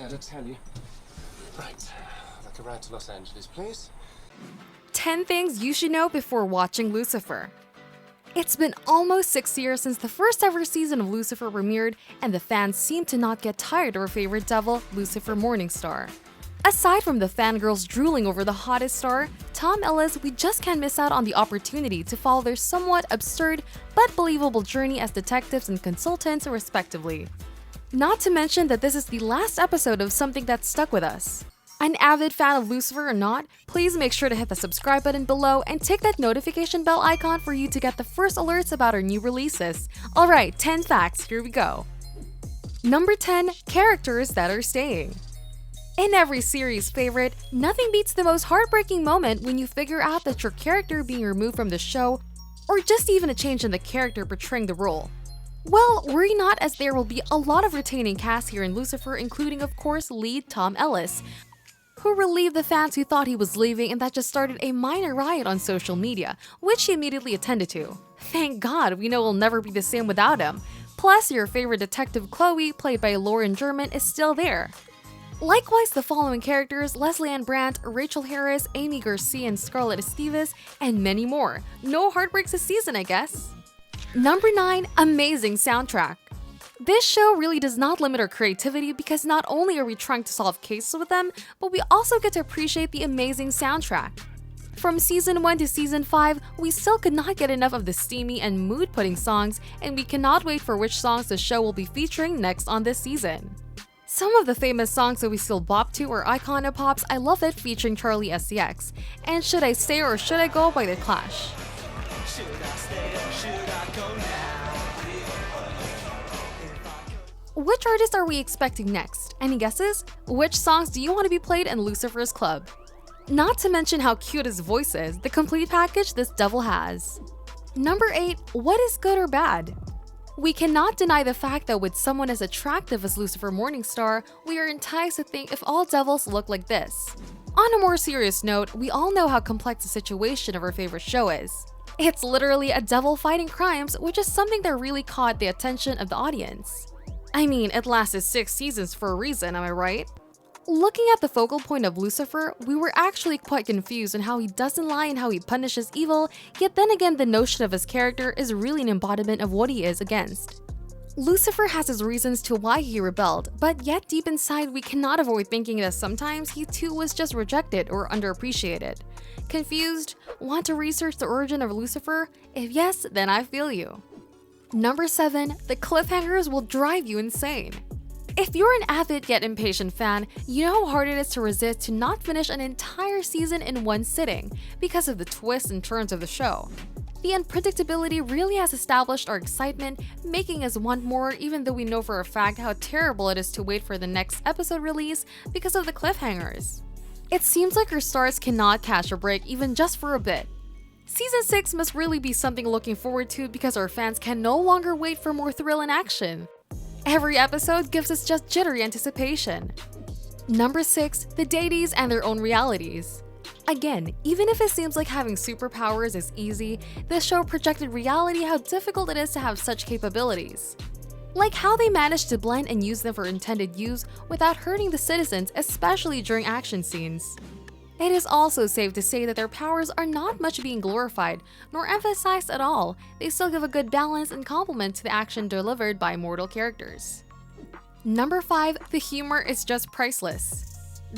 Had to tell you. Right, like a ride to Los Angeles, please. 10 things you should know before watching Lucifer. It's been almost 6 years since the first ever season of Lucifer premiered, and the fans seem to not get tired of our favorite devil, Lucifer Morningstar. Aside from the fangirls drooling over the hottest star, Tom Ellis, we just can't miss out on the opportunity to follow their somewhat absurd but believable journey as detectives and consultants, respectively. Not to mention that this is the last episode of something that stuck with us. An avid fan of Lucifer or not, please make sure to hit the subscribe button below and tick that notification bell icon for you to get the first alerts about our new releases. Alright, 10 facts, here we go. Number 10. Characters that are staying. In every series favorite, nothing beats the most heartbreaking moment when you figure out that your character being removed from the show, or just even a change in the character portraying the role. Well, worry not, as there will be a lot of retaining cast here in Lucifer, including of course lead Tom Ellis, who relieved the fans who thought he was leaving, and that just started a minor riot on social media, which he immediately attended to. Thank God, we know we'll never be the same without him. Plus, your favorite detective Chloe, played by Lauren German, is still there. Likewise, the following characters: Leslie Ann Brandt, Rachel Harris, Amy Garcia, and Scarlett Esteves, and many more. No heartbreaks this season, I guess. Number 9. Amazing soundtrack. This show really does not limit our creativity, because not only are we trying to solve cases with them, but we also get to appreciate the amazing soundtrack. From season 1 to season 5, we still could not get enough of the steamy and mood-putting songs, and we cannot wait for which songs the show will be featuring next on this season. Some of the famous songs that we still bop to are Iconopops, I Love It featuring Charlie SCX, and Should I Stay or Should I Go by The Clash. Which artist are we expecting next? Any guesses? Which songs do you want to be played in Lucifer's club? Not to mention how cute his voice is, the complete package this devil has. Number 8. What is good or bad? We cannot deny the fact that with someone as attractive as Lucifer Morningstar, we are enticed to think if all devils look like this. On a more serious note, we all know how complex the situation of our favorite show is. It's literally a devil fighting crimes, which is something that really caught the attention of the audience. I mean, it lasted 6 seasons for a reason, am I right? Looking at the focal point of Lucifer, we were actually quite confused on how he doesn't lie and how he punishes evil, yet then again the notion of his character is really an embodiment of what he is against. Lucifer has his reasons to why he rebelled, but yet deep inside we cannot avoid thinking that sometimes he too was just rejected or underappreciated. Confused? Want to research the origin of Lucifer? If yes, then I feel you. Number 7. The cliffhangers will drive you insane. If you're an avid yet impatient fan, you know how hard it is to resist to not finish an entire season in one sitting because of the twists and turns of the show. The unpredictability really has established our excitement, making us want more, even though we know for a fact how terrible it is to wait for the next episode release because of the cliffhangers. It seems like our stars cannot catch a break even just for a bit. Season 6 must really be something looking forward to, because our fans can no longer wait for more thrill and action. Every episode gives us just jittery anticipation. Number 6. The deities and their own realities. Again, even if it seems like having superpowers is easy, this show projected reality how difficult it is to have such capabilities. Like how they managed to blend and use them for intended use without hurting the citizens, especially during action scenes. It is also safe to say that their powers are not much being glorified, nor emphasized at all. They still give a good balance and complement to the action delivered by mortal characters. Number 5. The humor is just priceless.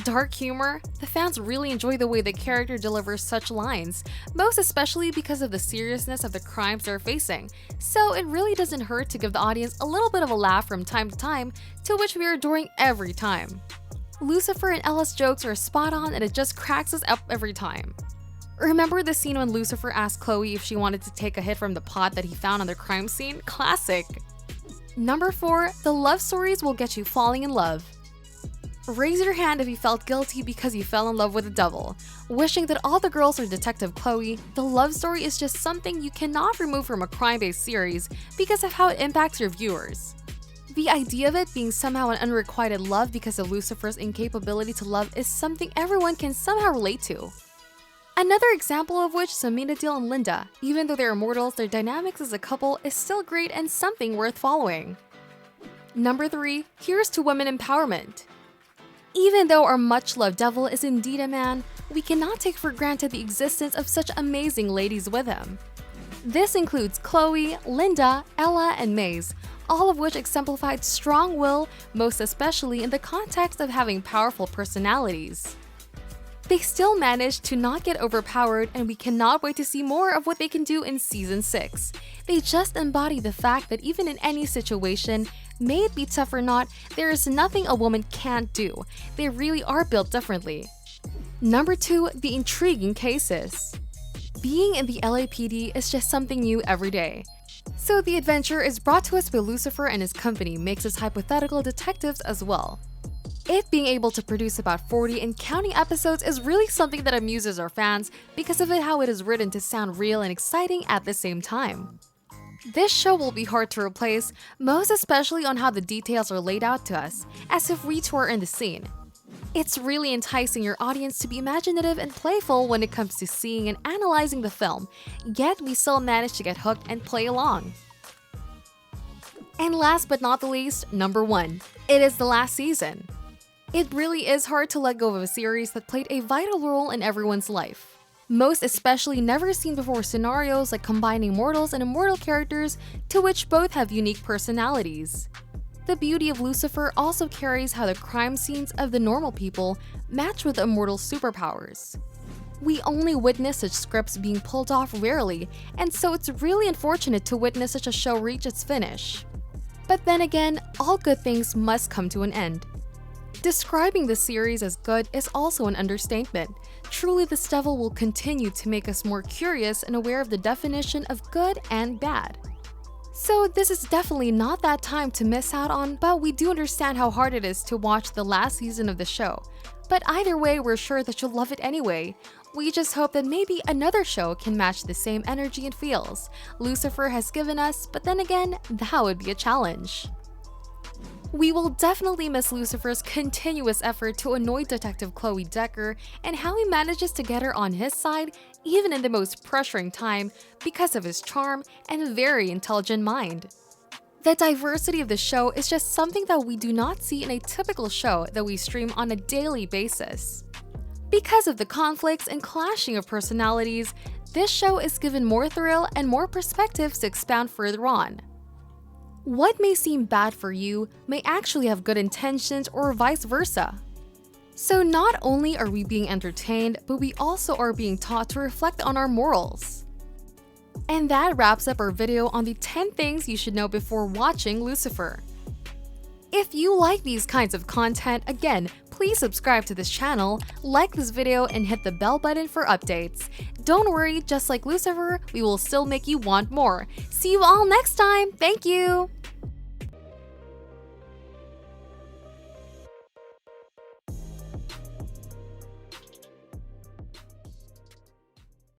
Dark humor? The fans really enjoy the way the character delivers such lines, most especially because of the seriousness of the crimes they're facing, so it really doesn't hurt to give the audience a little bit of a laugh from time to time, to which we are adoring every time. Lucifer and Ellis jokes are spot on, and it just cracks us up every time. Remember the scene when Lucifer asked Chloe if she wanted to take a hit from the pot that he found on the crime scene? Classic! Number 4. The love stories will get you falling in love. Raise your hand if you felt guilty because you fell in love with the devil. Wishing that all the girls are Detective Chloe, the love story is just something you cannot remove from a crime-based series because of how it impacts your viewers. The idea of it being somehow an unrequited love because of Lucifer's incapability to love is something everyone can somehow relate to. Another example of which is Aminadil and Linda. Even though they're immortals, their dynamics as a couple is still great and something worth following. Number 3. Here's to women empowerment. Even though our much-loved devil is indeed a man, we cannot take for granted the existence of such amazing ladies with him. This includes Chloe, Linda, Ella, and Maze, all of which exemplified strong will, most especially in the context of having powerful personalities. They still managed to not get overpowered, and we cannot wait to see more of what they can do in Season 6. They just embody the fact that even in any situation, may it be tough or not, there is nothing a woman can't do. They really are built differently. Number 2, the intriguing cases. Being in the LAPD is just something new every day. So the adventure is brought to us by Lucifer, and his company makes us hypothetical detectives as well. It being able to produce about 40 and counting episodes is really something that amuses our fans because of how it is written to sound real and exciting at the same time. This show will be hard to replace, most especially on how the details are laid out to us, as if we two are in the scene. It's really enticing your audience to be imaginative and playful when it comes to seeing and analyzing the film, yet we still manage to get hooked and play along. And last but not the least, number 1, it is the last season. It really is hard to let go of a series that played a vital role in everyone's life. Most especially never seen before scenarios like combining mortals and immortal characters to which both have unique personalities. The beauty of Lucifer also carries how the crime scenes of the normal people match with immortal superpowers. We only witness such scripts being pulled off rarely, and so it's really unfortunate to witness such a show reach its finish. But then again, all good things must come to an end. Describing the series as good is also an understatement. Truly, this devil will continue to make us more curious and aware of the definition of good and bad. So this is definitely not that time to miss out on, but we do understand how hard it is to watch the last season of the show. But either way, we're sure that you'll love it anyway. We just hope that maybe another show can match the same energy and feels Lucifer has given us, but then again, that would be a challenge. We will definitely miss Lucifer's continuous effort to annoy Detective Chloe Decker and how he manages to get her on his side even in the most pressuring time because of his charm and very intelligent mind. The diversity of the show is just something that we do not see in a typical show that we stream on a daily basis. Because of the conflicts and clashing of personalities, this show is given more thrill and more perspectives to expound further on. What may seem bad for you may actually have good intentions or vice versa. So not only are we being entertained, but we also are being taught to reflect on our morals. And that wraps up our video on the 10 things you should know before watching Lucifer. If you like these kinds of content, again, please subscribe to this channel, like this video, and hit the bell button for updates. Don't worry, just like Lucifer, we will still make you want more. See you all next time! Thank you!